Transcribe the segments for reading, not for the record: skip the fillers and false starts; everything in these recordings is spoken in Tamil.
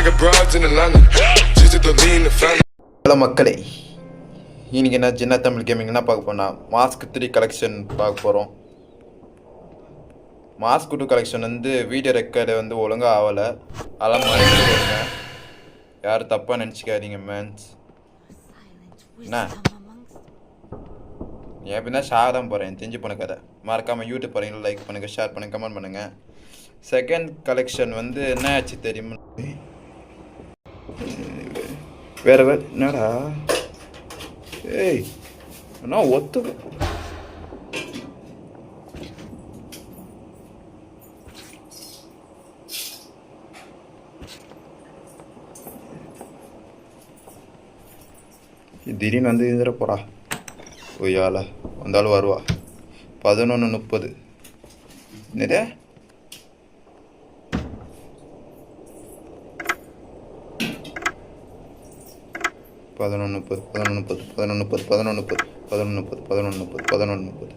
got broads in Atlanta, just at the lean, the family. Hello மக்களே, இன்னைக்கு என்ன சின்ன தமிழ் கேமிங் என்ன பார்க்க போனால் மாஸ்க் 3 கலெக்ஷன் பார்க்க போகிறோம். மாஸ்க் 2 கலெக்ஷன் வந்து வீடியோ ரெக்கார்டு வந்து ஒழுங்காக ஆகலை, அதெல்லாம் மறைச்சு வருங்க. யாரும் தப்பாக நினச்சிக்காதீங்க மேன்ஸ். என்ன எப்படின்னா ஷாக தான் போகிறேன், தெரிஞ்சு போன கதை. மறக்காமல் யூடியூப் போகிறீங்களா, லைக் பண்ணுங்கள், ஷேர் பண்ணுங்கள், கமெண்ட் பண்ணுங்கள். செகண்ட் கலெக்ஷன் வந்து என்ன ஆச்சு தெரியுமா? வேறு என்னடா ஏய் அண்ணா ஒத்து திடீர்னு வந்து இதில் போகிறா ஒய்யால வந்தாலும் வருவா. 11:30 நிறைய 11:30 11:30 11:30 11:30 11:30 11:30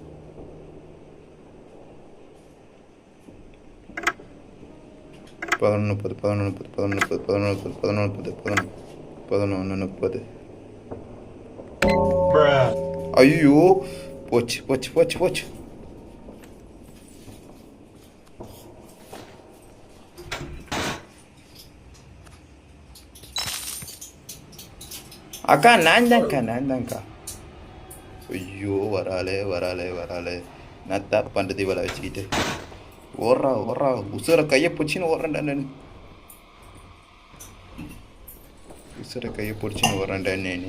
11:30 11:30 11:30 11:30 11:30 ஐயோ போச்சு போச்சு போச்சு போச்சு. அக்கா நான் தான்க்கா. ஐயோ வராளே நத்தா பண்ணுறது இவளை வச்சுக்கிட்டு ஓடுறா உசுரை கையை பிடிச்சின்னு ஓடுறேன்டா நான். உசுரை கையை பிடிச்சின்னு ஓடுறேன்டா நான்.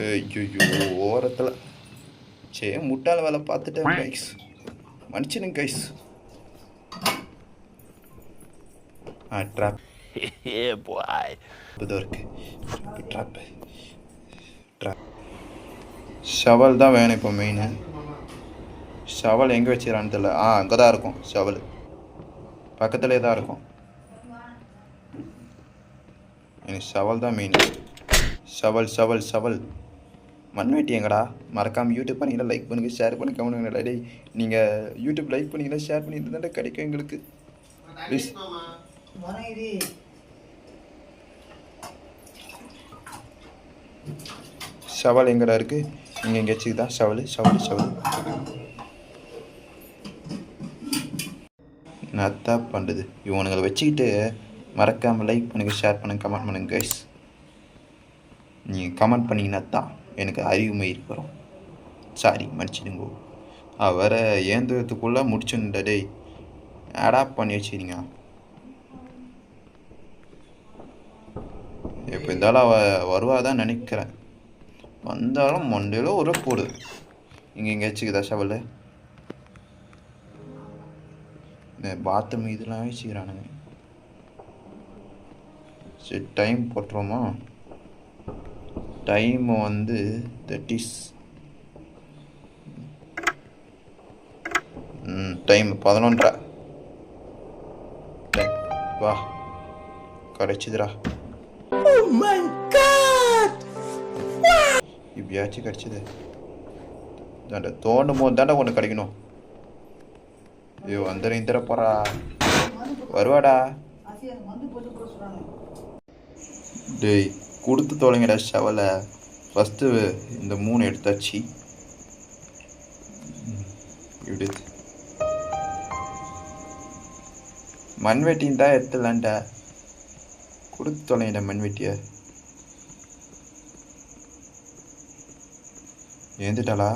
ஐயோ ஓரத்தில் முட்டாள் வேலை பார்த்துட்டேன் கைஸ், மன்னிச்சிடுங்க கைஸ். ட்ராப் ஷவல் தான் வேணும் இப்போ மெயின். ஷவல் எங்கே வச்சுக்கிறான்னு தெரியல. அங்கே தான் இருக்கும் ஷவல், பக்கத்துலேயே தான் இருக்கும். எனக்கு ஷவல் தான் மெயின். ஷவல் மண்வெட்டி எங்கடா? மறக்காமல் யூடியூப் பண்ணிங்கன்னா லைக் பண்ணுங்கள், ஷேர் பண்ணி கமெண்ட் பண்ணுங்கள். டேய் நீங்கள் யூடியூப் லைக் பண்ணிங்கன்னா ஷேர் பண்ணிட்டு தான் கிடைக்கும் எங்களுக்கு ப்ளீஸ். ஷவல் எங்கடா இருக்குது? இங்கே எங்கே வச்சுக்குதா ஷவல்? நத்தா பண்ணுறது இவனுங்களை வச்சுக்கிட்டு. மறக்காமல் லைக் பண்ணுங்கள், ஷேர் பண்ணுங்கள், கமெண்ட் பண்ணுங்கள் கைஸ். நீங்கள் கமெண்ட் பண்ணிங்கன்னா தான் எனக்கு அறிவுமை இருக்கிறோம். சாரி மன்னிச்சிடுங்கோ. வேறு ஏந்திரத்துக்குள்ளே முடிச்சுண்டா. டேய் அடாப்ட் பண்ணி வச்சுக்கிறீங்க. இப்போ இருந்தாலும் அவள் வருவாதான் நினைக்கிறேன். வந்தாலும் மண்டையில் ஒரு போடு. இங்கே எங்கேயாச்சுக்குதா ஷவல்? இந்த பாத்ரூம் இதெல்லாம் வச்சுக்கிறானுங்க. சரி டைம் போட்டுருவோமா? டைம் வந்து டைம் 11:30. வா கிடைச்சிதுரா. இப்பயாச்சும் கிடைச்சது. தாண்டா தோண்டும் போது தாண்டா ஒன்று கிடைக்கணும். ஐயோ அந்த இந்திர போறா வருவாடா. டேய் கொடுத்து தொலைங்கடா ஷவலை. ஃபஸ்ட்டு இந்த 3 எடுத்தாச்சு. இப்படி மண்வெட்டின்னு தான் எடுத்துலான்டா. கொடுத்து தொலைங்கடா மண்வெட்டியை. ஏந்துட்டாளா?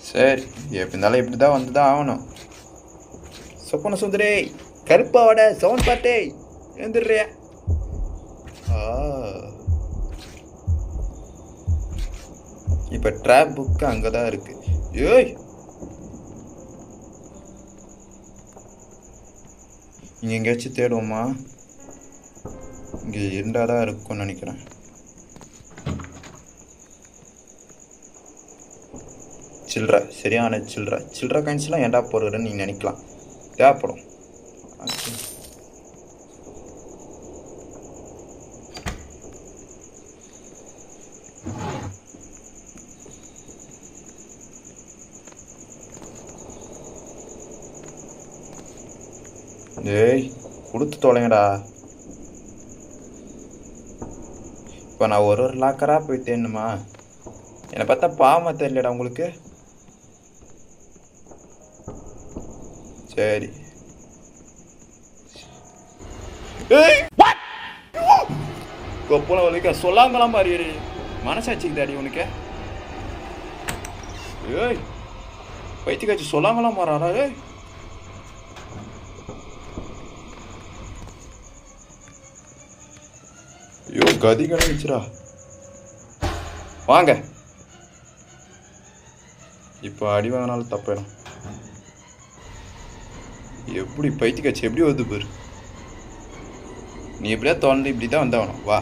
சரி எப்படி இருந்தாலும் இப்படி தான் வந்து தான் ஆகணும். சொப்பன சுந்தரே கருப்பாவோட சவுண்ட் பாட்டே எழுந்துடுறியா? இப்போ ட்ராப் புக்கு அங்கே தான் இருக்கு. ஏய் இங்கே எங்கேயாச்சும் தேடுவோமா? இங்கே இருந்தால் தான் இருக்கும்னு நினைக்கிறேன். சரியான சில்லற காயின்ஸ்லாம் ஏன்டா போடுறேன்னு நீங்கள் நினைக்கலாம், தேவைப்படும். ஏய் கொடுத்து தொலைங்கடா. இப்போ நான் ஒரு லாக்கராக போய் தேடணுமா? என்னை பார்த்தா பாவமாக தெரியலடா உங்களுக்கு? சரி. ஏய் கொப்பளம் வலிக்க சொல்லாங்கலாம் மாறி மனசாட்சிக்குதாடி உனக்கு? ஏய் பைத்தியக்காட்சி சொல்லாங்கலாம் மாறாடா. ஏய் ஐயோ கதி கணிச்சுரா. வாங்க இப்போ அடி வாங்கினாலும் தப்பிடும். எப்படி பைத்தியக்காட்சி எப்படி வருது பேரு? நீ எப்படியா தோண்டு இப்படி தான் வந்தவனும். வா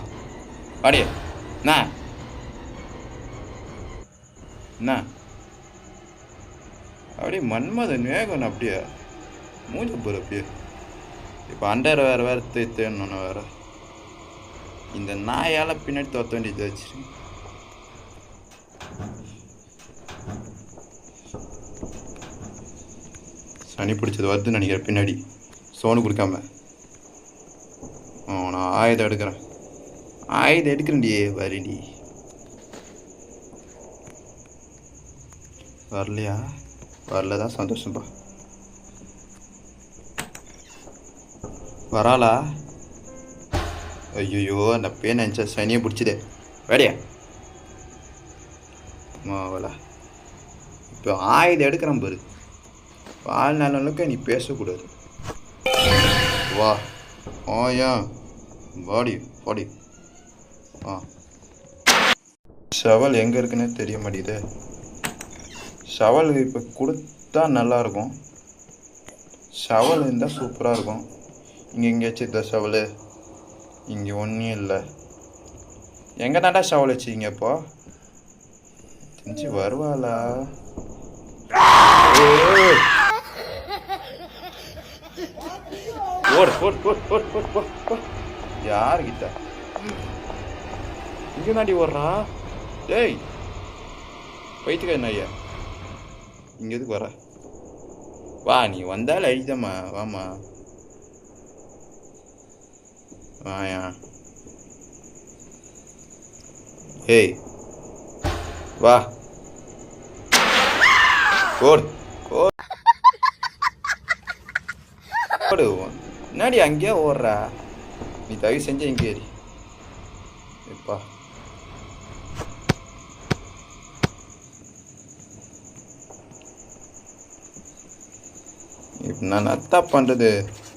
வாடிய என்ன அப்படியே மன்மதன் வேகணும். அப்படியே மூஞ்ச போகிற அப்படியே. இப்போ அண்டர் வேறு தேடணும். வேறு இந்த நாயால் பின்னாடி தோற்ற வேண்டியது வச்சு. சனி பிடிச்சது வருதுன்னு நினைக்கிறேன் பின்னாடி. சோனு கொடுக்காம நான் ஆயுதம் எடுக்கிறேன். ஆயுதம் எடுக்கிறேன்டியே. வரடி வரலையா? வரலதான் சந்தோஷம்பா. வராளா? ஐயோ அந்த பேன் நினச்சா சனியை பிடிச்சிதே. வேடியா மாவலா. இப்போ ஆயுதம் எடுக்கிறேன் பாரு. வாழ்நாளுக்கு நீ பேசக்கூடாது. வா ஏன் வாடி வாடி. ஷவல் எங்கே இருக்குன்னே தெரிய மாட்டேங்குது. ஷவல் இப்போ கொடுத்தா நல்லாயிருக்கும். ஷவல் இருந்தால் சூப்பராக இருக்கும். இங்கே எங்கேயாச்சும் இந்த ஷவலு இங்கே ஒன்றும் இல்லை. எங்கே தாண்டா ஷவல் வச்சுக்கிங்க இப்போ? தெரிஞ்சு வருவாளா? யாருக்கிட்ட இங்கே தாண்டி ஓடுறா? டேய் பைத்துக்க என்ன ஐயா இங்கே எதுக்கு வர? வா நீ வந்தாலும் அழிதம்மா. வாமா வாயா. ஏய் வா ஓடு ஓடு. முன்னாடி அங்கேயே ஓடுறா. நீ தயவு செஞ்சு எங்கே ஏறி எப்பா. இப்போ நான் நத்தா பண்ணுறது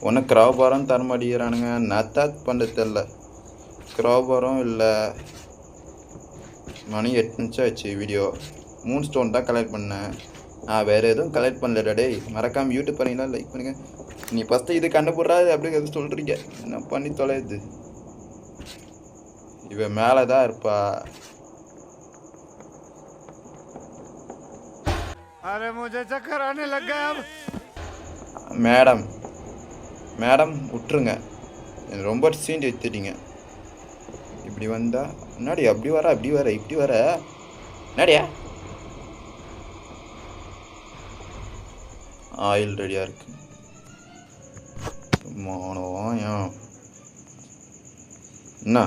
ஒன்றும் கிராபாரம் தர மாட்டேங்கிறானுங்க. நத்தா பண்ணுறது தெரில. கிராபாரம் இல்லை. மணி 8 நிமிஷம் ஆச்சு. வீடியோ 3 ஸ்டோன் தான் கலெக்ட் பண்ணேன். வேறு எதுவும் கலெக்ட் பண்ணலடா. டேய் மறக்காமல் யூடியூப் பண்ணீங்களா லைக் பண்ணுங்கள். நீ ஃபஸ்ட்டு இது கண்டுபிடுறாது அப்படிங்கிறது சொல்கிறீங்க. என்ன பண்ணி தொலையுது? இவன் மேலே தான் இருப்பா. மேடம் மேடம் விட்டுருங்க. ரொம்ப சீண்டி எடுத்துட்டீங்க. இப்படி வந்தா முன்னாடி அப்படி வர அப்படி வர இப்படி வர நடியா. ஆயில் ரெடியாக இருக்கு. ஏன் என்ன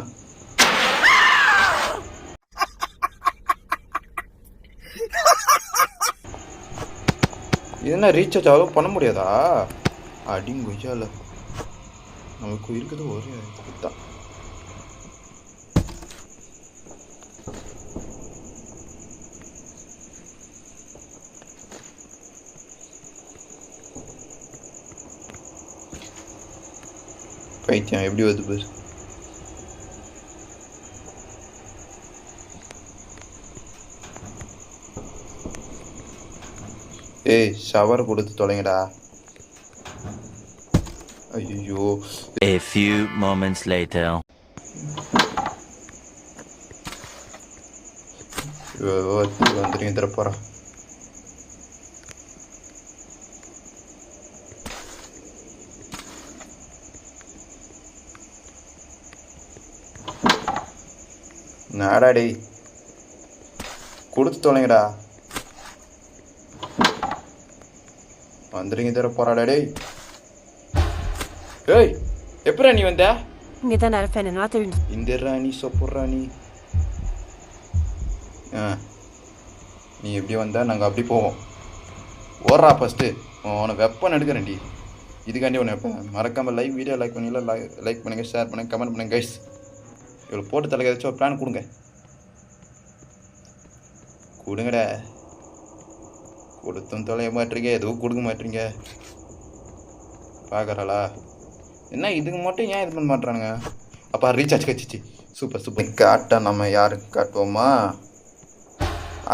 இதெல்லாம் ரீசார்ஜ் அவ்வளோ பண்ண முடியாதா? அடிங்க கொய்யால நமக்கு இருக்குது ஒரே தான். பைத்தியம் எப்படி வருது பேர்? ஏய் ஷவர் கொடுத்து தொலைங்கடா. ஐயோ. A few moments later. வந்துருங்க தர போறா. நாடா டேய் கொடுத்து தொலைங்கடா. வந்துருங்க தர போறாடா டேய். ஏய் எப்படா நீ வந்த? இங்கே தான் இருப்பேன் நான் தெரிஞ்சு. இந்த ராணி சொப்பு ராணி. நீ எப்படி வந்தால் நாங்கள் அப்படி போவோம். ஓடுறா ஃபஸ்ட்டு. உனக்கு வெப்பன் எடுக்கிறேன்டி. இதுக்காண்டி ஒன்று வைப்பேன். மறக்காமல் வீடியோ லைக் பண்ணிடலாம். லைக் பண்ணுங்கள், ஷேர் பண்ணுங்கள், கமெண்ட் பண்ணுங்கள் கைஸ். இவ்வளோ போட்டு தலைக்கு ஏதாச்சும் ஒரு பிளான் கொடுங்க. கொடுங்கடா. கொடுத்தும் தொலைய மாட்டீங்க, எதுவும் கொடுக்க மாட்டீங்க. பார்க்குறாளா என்ன? இதுக்கு மட்டும் ஏன் இது பண்ண மாட்டுறானுங்க? அப்பா ரீசார்ஜ் கச்சிச்சு. Super super. காட்டா நம்ம யாருக்கு காட்டுவோமா?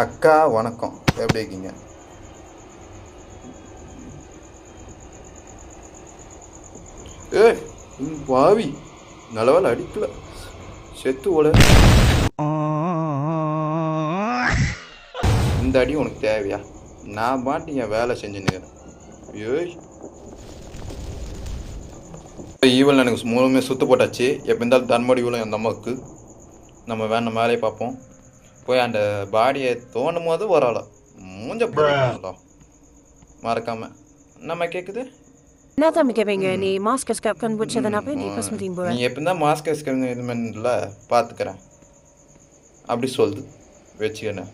அக்கா வணக்கம், எப்படி இருக்கீங்க? ஏய் பாவி, நல்லவேளை அடிக்கல, செத்து ஓட. இந்த அடி உனக்கு தேவையா? நான் பாட்டு என் வேலை செஞ்சுன்னு. ஏய் ஈவல் எனக்கு மூலமே சுற்று போட்டாச்சு. எப்போ இருந்தாலும் தர்மடி ஈவலும் அந்த அம்மாவுக்கு. நம்ம வேணும் மேலேயே பார்ப்போம். போய் அந்த பாடியை தோணும் போது வராலாம் மூஞ்ச போடலாம் மறக்காம. நம்ம கேட்குது என்ன தம்பி கேட்பீங்க? நீ மாஸ்க் ஸ்கேப் கண்டுபிடிச்சதுனாப்ப நீ இப்போ சொல்லிட்டு நீ எப்போ தான் மாஸ்க் ஸ்கேப் இது மாதிரில பார்த்துக்கிறேன் அப்படி சொல்லுது. வச்சுக்கண்ணே.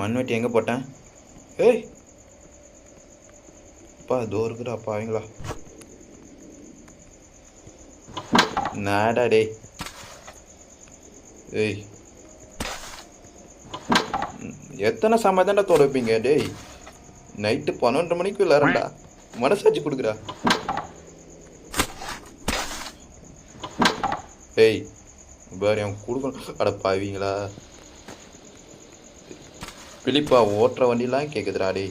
மண்வெட்டி எங்கே போட்டேன்? ஏய் அப்பா இதோ இருக்குடா பாவீங்களா. நாடா டே. ஏய் எத்தனை சமாதான தோட வைப்பீங்க டேய்? நைட்டு 12 மணிக்கு விளாட்றா. மனசாட்சி கொடுக்குறா. ஏய் பாரு அவன் கொடுக்கணும். அட பாவீங்களா. பிலிப்பா ஓட்டுற வண்டிலாம் கேட்குதுடா டே.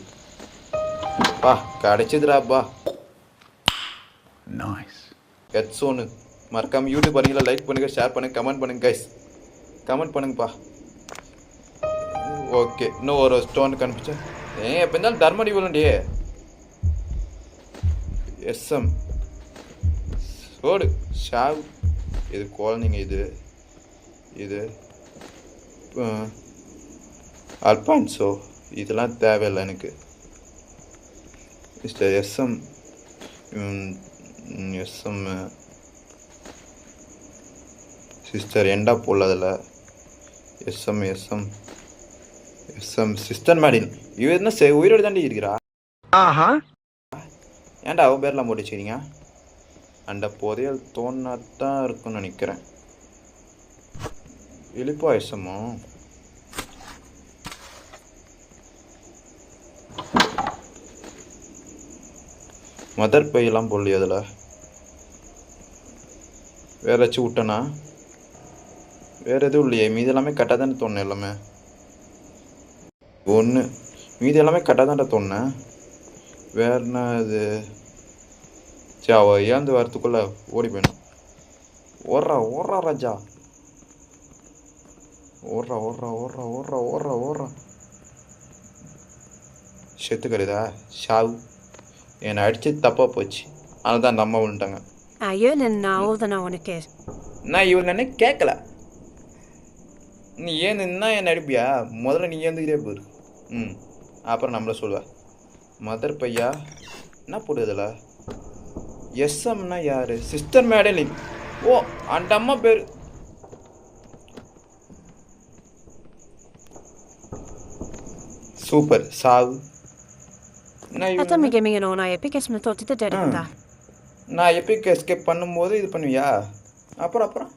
பா கிடைச்சிதுடாப்பா. நைஸ். ஹெட்ஸோனு மறக்காமல் யூடியூப் பாருங்களா. லைக் பண்ணுங்கள், ஷேர் பண்ணுங்கள், கமெண்ட் பண்ணுங்கள் கைஸ். கமெண்ட் பண்ணுங்கப்பா. ஓகே இன்னும் ஒரு ஸ்டோன் கண்டுபிடிச்சேன். எப்போ இருந்தாலும் தர்மடி விழண்டே. எஸ்எம் சோடு ஷாவ். இது குழந்தைங்க. இது அல்பான்சோ. இதெல்லாம் தேவையில்லை எனக்கு. மிஸ்டர் எஸ்எம் சிஸ்டர் எண்டா போடல அதில். எஸ்எம் சிஸ்டர் மேடின். இவ என்ன உயிரோடு தாண்டி இருக்கிறா? ஏன்டா அவ பேர்லாம் போட்டு வச்சுக்கிறீங்க? அந்த புதையல் தோணாதான் இருக்குன்னு நினைக்கிறேன். இழிப்பா எஸ்எம்மோ. மதர் பையெல்லாம் போடலையே அதில். வேற ஏதாச்சும் விட்டனா? வேறு எதுவும் இல்லையே. மீதி எல்லாமே கரெக்டாக தானே தோணும். எல்லாமே ஒன்று மீதி எல்லாமே கரெக்டாக தான்டா தோணுனேன். வேறுனா இது சரி அவள் ஏந்து வரத்துக்குள்ளே ஓடி போயிடும். ஓடுறா ராஜா. ஓடுறா செத்து கருதா ஷாவு. என்னை அடித்து தப்பாக போச்சு. அதனால தான் அந்த அம்மா விழுந்துட்டாங்க. ஐயோ நான் உனக்கு நான் இவன் என்ன கேட்கல. நீ ஏந்துன்னா என்ன அடிப்பியா? முதல்ல நீ ஏந்துக்கிட்டே போயிரு. அப்புறம் நம்மள சொல்லுவா. மதர் பையா என்ன போடுறதில்ல. எஸ்எம்னா யார்? Sister Madeleine. ஓ அந்த அம்மா பேர். சூப்பர் சாவு. நான் எபிக் எஸ்கேப் பண்ணும்போது இது பண்ணுவியா? அப்புறம்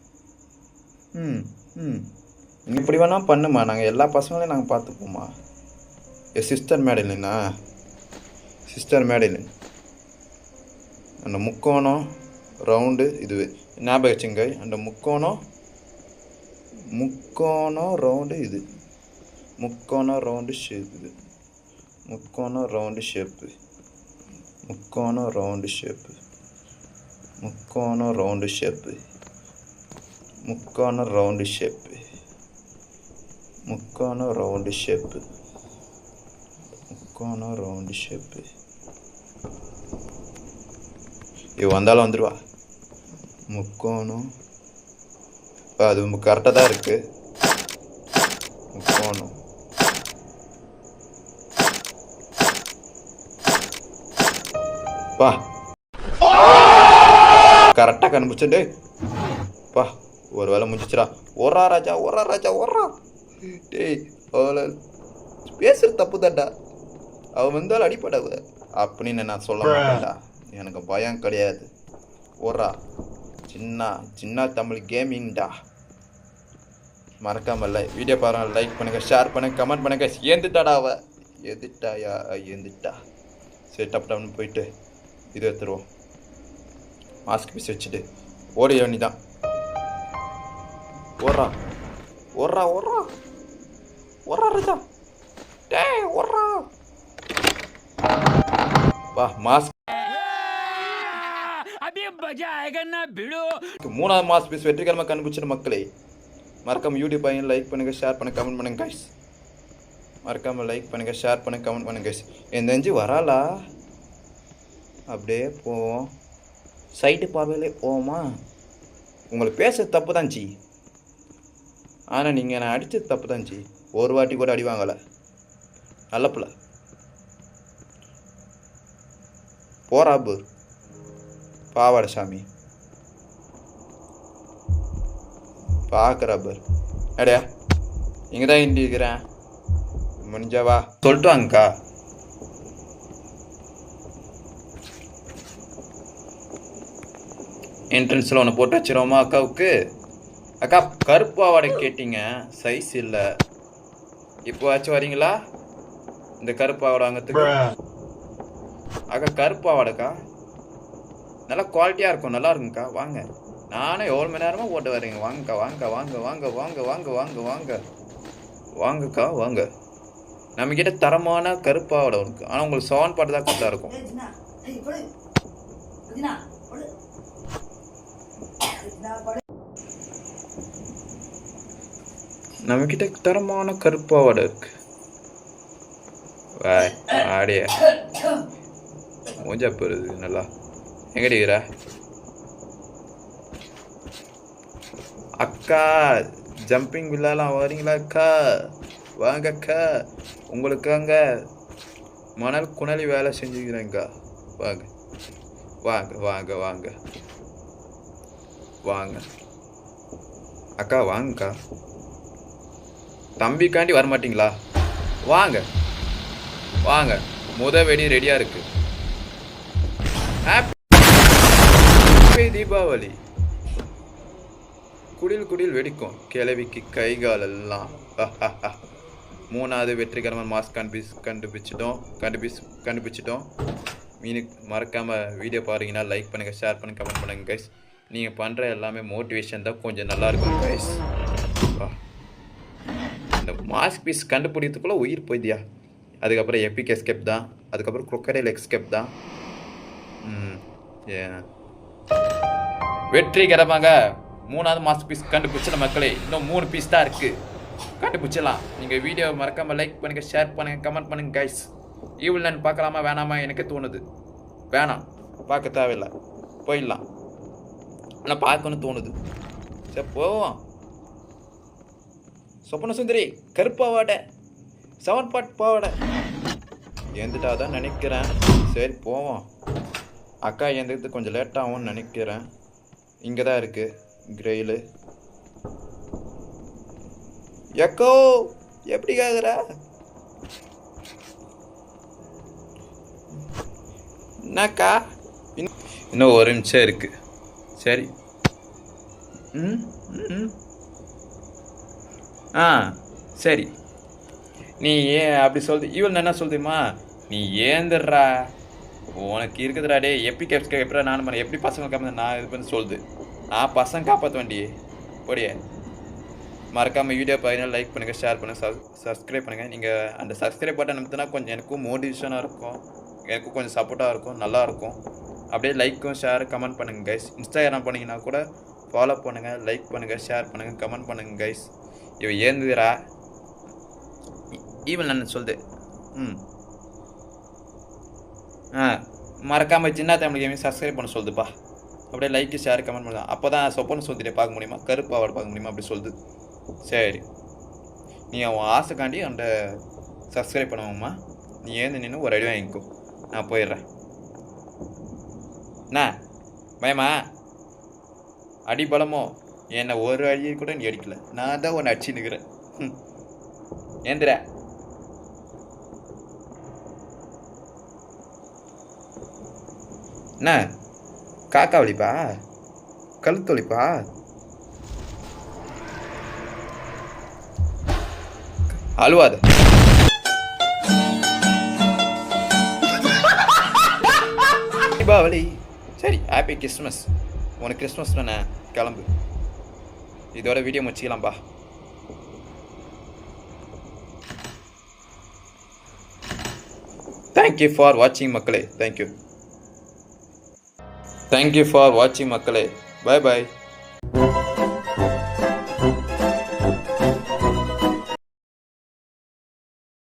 இப்படி வேணா பண்ணுமா. நாங்கள் எல்லா பசங்களையும் நாங்கள் பார்த்துப்போம்மா. சிஸ்டர் மேடலின் அந்த முக்கோணம் ரவுண்டு இது ஞாபகம் வச்சுங்க. அந்த முக்கோணம் ரவுண்டு இது. முக்கோணம் ரவுண்டு ஷேப் இது. முக்கோணம் ரவுண்டு ஷேப்பு. இது வந்தாலும் வந்துடுவா. முக்கோணம் அது கரெக்டாக தான் இருக்குது. முக்கோணம் பா கரெக்டாக கண்டுபிடிச்சே பா ஒரு வேலை முடிச்சிச்சுடா. ஓரா ராஜா ஓரா ராஜா ஓரா. டேய் அவளை பேசுகிற தப்பு தான்டா. அவன் வந்தாலும் அடிப்படாவ அப்படின்னு நான் சொல்ல மாட்டேன்டா. எனக்கு பயம் கிடையாது. ஓரா சின்ன தமிழ் கேமிங்டா. மறக்காமல் வீடியோ பாருங்கள், லைக் பண்ணுங்கள், ஷேர் பண்ணுங்கள், கமெண்ட் பண்ணுங்கள். ஏந்துட்டாடா அவ ஏந்துட்டா. சரி டப்னு போயிட்டு இது எடுத்துருவோம். மாஸ்க் பீஸ் வச்சுட்டு ஓடிய வேண்டி தான். ஓடுறா ஓடுறா ஓடுறா ஓடுறா ராஜா. டே ஓடுறா வா. மாஸ்க் மூணாவது மாஸ்க் பீஸ் வெற்றிகரமாக கண்டுபிடிச்சிட்டு மக்களே. மறக்காமல் யூடியூப் பையன் லைக் பண்ணுங்கள், ஷேர் பண்ணுங்கள், கமெண்ட் பண்ணுங்க கைஸ். மறக்காமல் லைக் பண்ணுங்கள், ஷேர் பண்ணுங்கள், கமெண்ட் பண்ணுங்க கைஸ். என் தெரிஞ்சு வராளா அப்படியே போவோம். சைட்டு பார்வையிலே போவோமா? உங்களுக்கு பேசுறது தப்பு தான் ஜி. ஆனால் நீங்கள் நான் அடித்தது தப்பு தான் ஜி. ஒரு வாட்டி கூட அடி வாங்கலை. நல்ல பிள்ளை போறா பு பாவாட சாமி பார்க்குறா பர். அடையா இங்கே தான் இண்டி இருக்கிறேன். முடிஞ்சாவா சொல்லிட்டு வாங்கக்கா. என்ட்ரன்ஸில் ஒன்று போட்டு வச்சிருவோமா அக்காவுக்கு? அக்கா கருப்பாவாடை கேட்டிங்க, சைஸ் இல்லை. இப்போ ஆச்சும் வரீங்களா இந்த கருப்பாவாடை வாங்கிறதுக்கு? அக்கா கருப்பாவாடைக்கா நல்லா குவாலிட்டியாக இருக்கும், நல்லா இருக்குங்க்கா. வாங்க, நானே எவ்வளோ மணி நேரமாக போட்டு வரீங்க. வாங்கக்கா வாங்க வாங்க வாங்க வாங்க வாங்க வாங்க வாங்க வாங்கக்கா வாங்க. நம்மக்கிட்ட தரமான கருப்பாவாடை இருக்குது. ஆனால் உங்களுக்கு சவுண்ட் பாட்டு தான் கரெக்டாக இருக்கும். நம்மக்கிட்ட தரமான கருப்பாவாடை இருக்கு. ஆடிய மூஞ்சா போடுது நல்லா. எங்கடி இருக்கிற அக்கா? ஜம்பிங் வில்லாலாம் வரீங்களா அக்கா? வாங்க அக்கா, உங்களுக்கு அங்கே மணல் குணலி வேலை செஞ்சுக்கிறேங்க்கா. வாங்க வாங்க வாங்க வாங்க வாங்க அக்கா வாங்கக்கா. தம்பிக்காண்டி வரமாட்டிங்களா? வாங்க வாங்க, வெடி ரெடியாக இருக்கு. ஹாப்பி தீபாவளி. குடில் வெடிக்கும் கிளவிக்கு கைகால் எல்லாம். மூணாவது வெற்றிகரமான மாஸ்க் கண்டுபிடிச்சிட்டோம். மீனுக்கு மறக்காமல் வீடியோ பாருங்கன்னா லைக் பண்ணுங்கள், ஷேர் பண்ணுங்கள், கமெண்ட் பண்ணுங்கள் கைஸ். நீங்கள் பண்ணுற எல்லாமே மோட்டிவேஷன் தான், கொஞ்சம் நல்லாயிருக்கும் கைஸ். இந்த மாஸ்க் பீஸ் கண்டுபிடிக்கிறதுக்குள்ளே உயிர் போய்தியா. அதுக்கப்புறம் எபிக் எஸ்கேப் தான், அதுக்கப்புறம் crocodile எஸ்கேப் தான். வெற்றிகரமாக மூணாவது மாஸ்க் பீஸ் கண்டுபிடிச்சல மக்களே. இன்னும் 3 பீஸ் தான் இருக்குது, கண்டுபிடிச்சலாம். நீங்கள் வீடியோ மறக்காமல் லைக் பண்ணுங்கள், ஷேர் பண்ணுங்கள், கமெண்ட் பண்ணுங்கள் கைஸ். ஈவில் நான் பார்க்கலாமா வேணாமா எனக்கு தோணுது. வேணாம், பார்க்க தேவையில்லை, போயிடலாம். ஆனால் பார்க்கணும்னு தோணுது. சரி போவோம். சொப்பன சுந்தரி கருப்பாவாடை, செவன் பாட் பாவாடை ஏந்துட்டாதான் நினைக்கிறேன். சரி போவோம். அக்கா ஏந்துறது கொஞ்சம் லேட்டாகும்னு நினைக்கிறேன். இங்கே தான் இருக்குது கிரெயிலு. எக்கோ எப்படி கேட்குற? என்னக்கா இன்னும் ஒரு நிமிஷம் இருக்குது. சரி சரி. நீ ஏன் அப்படி சொல்லுது? இவள் என்ன சொல்லுதுமா? நீ ஏந்துடுறா, உனக்கு இருக்குதுடா. டே எப்படி எப்படா நான் பண்ண எப்படி பசங்க காப்பாற்ற நான் இது பண்ணி சொல்லுது. நான் பசங்க காப்பாற்ற வேண்டிய போடியே. மறக்காமல் வீடியோ பார்த்தீங்கன்னா லைக் பண்ணுங்கள், ஷேர் பண்ணுங்கள், சப்ஸ்கிரைப் பண்ணுங்கள். நீங்கள் அந்த சப்ஸ்கிரைப் பட்டன் அமுத்தினா கொஞ்சம் எனக்கும் மோட்டிவேஷனாக இருக்கும், எனக்கும் கொஞ்சம் சப்போர்ட்டாக இருக்கும், நல்லாயிருக்கும். அப்படியே லைக்கும் ஷேர் கமெண்ட் பண்ணுங்கள் கைஸ். இன்ஸ்டாகிராம் பண்ணிங்கன்னா கூட ஃபாலோ பண்ணுங்கள், லைக் பண்ணுங்கள், ஷேர் பண்ணுங்கள், கமெண்ட் பண்ணுங்கள் கைஸ். இவ ஏந்துகிறா ஈவன் நான் சொல்லுது. மறக்காமல் சின்ன தமிழ் கேமிங் சப்ஸ்கிரைப் பண்ண சொல்லுதுப்பா. அப்படியே லைக்கு ஷேர் கமெண்ட் பண்ணுங்க. அப்போ தான் சொப்பன்னு சொல்லிட்டு பார்க்க முடியுமா, கருப்பாவோட பார்க்க முடியுமா அப்படி சொல்லுது. சரி, நீ அவன் ஆசைக்காண்டி அந்த சப்ஸ்கிரைப் பண்ணுவோம்மா. நீ ஏந்து நின்று ஒரு அடி வாங்கிக்கோ, நான் போயிடுறேன். என்ன பயமா அடி பலமோ? என்னை ஒரு அடியை கூட நீ அடிக்கல, நான் தான் உன்னை அடிச்சு நிற்கிறேன். ஏந்திர என்ன காக்கா வலிப்பா, கழுத்து வலிப்பா, அழுவாத. தீபாவளி சரி, ஹாப்பி கிறிஸ்மஸ். உனக்கு கிறிஸ்மஸ் தானே, கிளம்பு. இதோட வீடியோ முடிச்சிக்கலாம்ப்பா. தேங்க்யூ ஃபார் வாட்சிங் மக்களே. தேங்க்யூ ஃபார் வாட்சிங் மக்களே. பாய் பாய்.